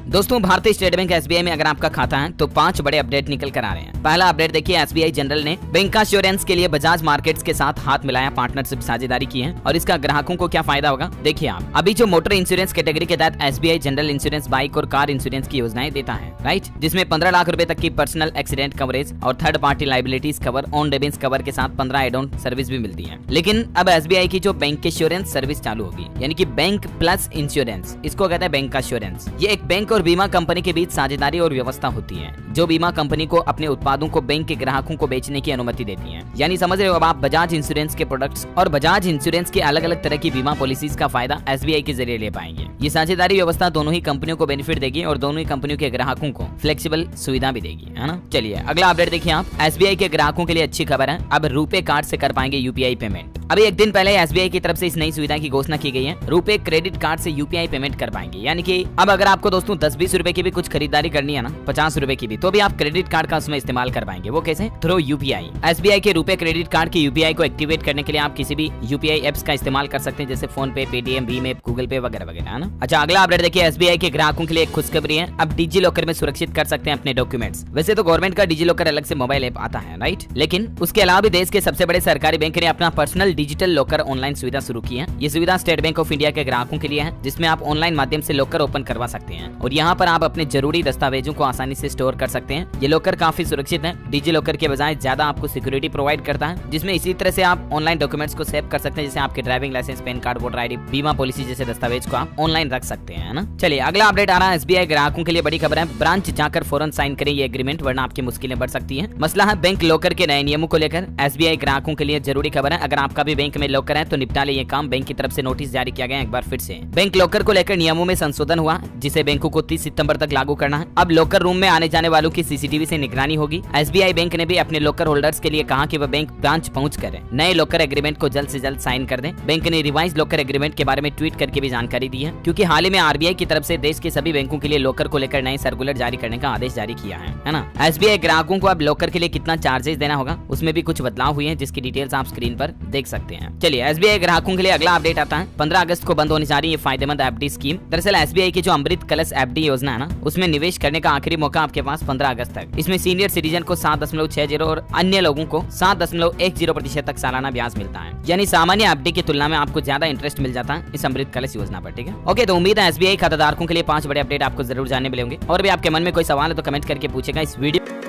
दोस्तों भारतीय state bank SBI में अगर आपका खाता है तो 5 बड़े अपडेट निकल कर आ रहे हैं। पहला अपडेट देखिए, एसबीआई जनरल ने बैंक एश्योरेंस के लिए बजाज मार्केट्स के साथ हाथ मिलाया, पार्टनरशिप साझेदारी की है और इसका ग्राहकों को क्या फायदा होगा देखिए आप। अभी जो मोटर इंश्योरेंस कैटेगरी के तहत एसबीआई जनरल इंश्योरेंस बाइक और कार इंश्योरेंस की योजनाएं देता है, राइट, जिसमें 15 लाख रुपए तक की पर्सनल एक्सीडेंट कवरेज और third party liabilities cover, on defence cover के साथ 15 एड ऑन सर्विस भी मिलती है। लेकिन अब एसबीआई की जो बैंक एश्योरेंस सर्विस चालू होगी, यानी कि बैंक प्लस इंश्योरेंस, इसको कहते हैं बैंक एश्योरेंस। ये एक बैंक और बीमा कंपनी के बीच साझेदारी और व्यवस्था होती है जो बीमा कंपनी को अपने उत्पादों को बैंक के ग्राहकों को बेचने की अनुमति देती है। यानी समझ रहे हो, अब आप बजाज इंश्योरेंस के प्रोडक्ट्स और बजाज इंश्योरेंस के अलग अलग तरह की बीमा पॉलिसीज का फायदा एसबीआई के जरिए ले पाएंगे। ये साझेदारी व्यवस्था दोनों ही कंपनियों को बेनिफिट देगी और दोनों ही कंपनियों के ग्राहकों को फ्लेक्सिबल सुविधा भी देगी, है ना। चलिए अगला अपडेट देखिए आप। एसबीआई के ग्राहकों के लिए अच्छी खबर है, अब रुपे कार्ड से कर पाएंगे यूपीआई पेमेंट। अभी एक दिन पहले एसबीआई की तरफ से इस नई सुविधा की घोषणा की गई है। रुपे क्रेडिट कार्ड से यूपीआई पेमेंट कर पाएंगे, यानी कि अब अगर आपको दोस्तों 10-20 रुपए की भी कुछ खरीदारी करनी है ना, 50 रुपए की भी, तो भी आप क्रेडिट कार्ड का उसमें इस्तेमाल कर पाएंगे। वो कैसे? Through UPI. एसबीआई के रुपे क्रेडिट कार्ड के यूपीआई को एक्टिवेट करने के लिए आप किसी भी यूपीआई एप्स का इस्तेमाल कर सकते हैं, जैसे फोन पे, पेटीएम, भीम ऐप, गूगल पे वगैरह वगैरह, है ना। अच्छा अगला अपडेट देखिए, एसबीआई के ग्राहकों के लिए एक खुशखबरी है, अब डिजी लॉकर में सुरक्षित कर सकते हैं अपने डॉक्यूमेंट्स। वैसे तो गवर्नमेंट का डिजी लॉकर अलग से मोबाइल ऐप आता है, राइट, लेकिन उसके अलावा भी देश के सबसे बड़े सरकारी बैंक ने अपना पर्सनल डिजिटल लॉकर ऑनलाइन सुविधा शुरू की है। ये सुविधा स्टेट बैंक ऑफ इंडिया के ग्राहकों के लिए है, जिसमें आप ऑनलाइन माध्यम से लॉकर ओपन करवा सकते हैं और यहाँ पर आप अपने जरूरी दस्तावेजों को आसानी से स्टोर कर सकते हैं। ये लॉकर काफी सुरक्षित है, डिजी लॉकर के बजाय ज्यादा आपको सिक्योरिटी प्रोवाइड करता है, जिसमें इसी तरह से आप ऑनलाइन डॉक्यूमेंट्स को सेव कर सकते हैं, जैसे आपके driving license, PAN card, voter ID, बीमा पॉलिसी जैसे दस्तावेज को आप ऑनलाइन रख सकते हैं, ना। चलिए अगला अपडेट आ रहा है, एसबीआई ग्राहकों के लिए बड़ी खबर है, ब्रांच जाकर फौरन साइन करें ये एग्रीमेंट, वरना आपकी मुश्किलें बढ़ सकती है। मसला है बैंक लॉकर के नए नियमों को लेकर। एसबीआई ग्राहकों के लिए जरूरी खबर है, अगर आपका भी बैंक में लॉकर है तो निपटा ले ये काम। बैंक की तरफ से नोटिस जारी किया गया एक बार फिर से। बैंक लॉकर को लेकर नियमों में संशोधन हुआ, जिसे बैंकों को 30 सितंबर तक लागू करना है। अब लॉकर रूम में आने जाने वालों की सीसीटीवी से निगरानी होगी। एसबीआई बैंक ने भी अपने लॉकर होल्डर्स के लिए कहा कि वह बैंक ब्रांच पहुंचकर नए लॉकर एग्रीमेंट को जल्द से जल्द साइन कर दें। बैंक ने रिवाइज लॉकर एग्रीमेंट के बारे में ट्वीट करके भी जानकारी दी है, क्योंकि हाल ही में आरबीआई की तरफ से देश के सभी बैंकों के लिए लॉकर को लेकर नए सर्कुलर जारी करने का आदेश जारी किया है ना। एसबीआई ग्राहकों को अब लॉकर के लिए कितना चार्जेस देना होगा, उसमें भी कुछ बदलाव हुए हैं, जिसकी डिटेल्स आप स्क्रीन पर देख सकते हैं। चलिए एसबीआई ग्राहकों के लिए अगला अपडेट आता है, 15 अगस्त को बंद होने जा रही है फायदेमंद एफडी स्कीम। दरअसल एसबीआई की जो अमृत कलश एफडी योजना है ना, उसमें निवेश करने का आखिरी मौका आपके पास 15 अगस्त तक। इसमें सीनियर सिटीजन को 7.60 और अन्य लोगों को 7.10% तक सालाना ब्याज मिलता है, यानी सामान्य एफडी की तुलना में आपको ज्यादा इंटरेस्ट मिल जाता है इस अमृत कलश योजना पर, ठीक है। ओके, तो उम्मीद है एसबीआई खाताधारकों के लिए 5 बड़े अपडेट आपको जरूर जानने मिलेंगे, और भी आपके मन में कोई सवाल है तो कमेंट करके पूछेगा इस वीडियो।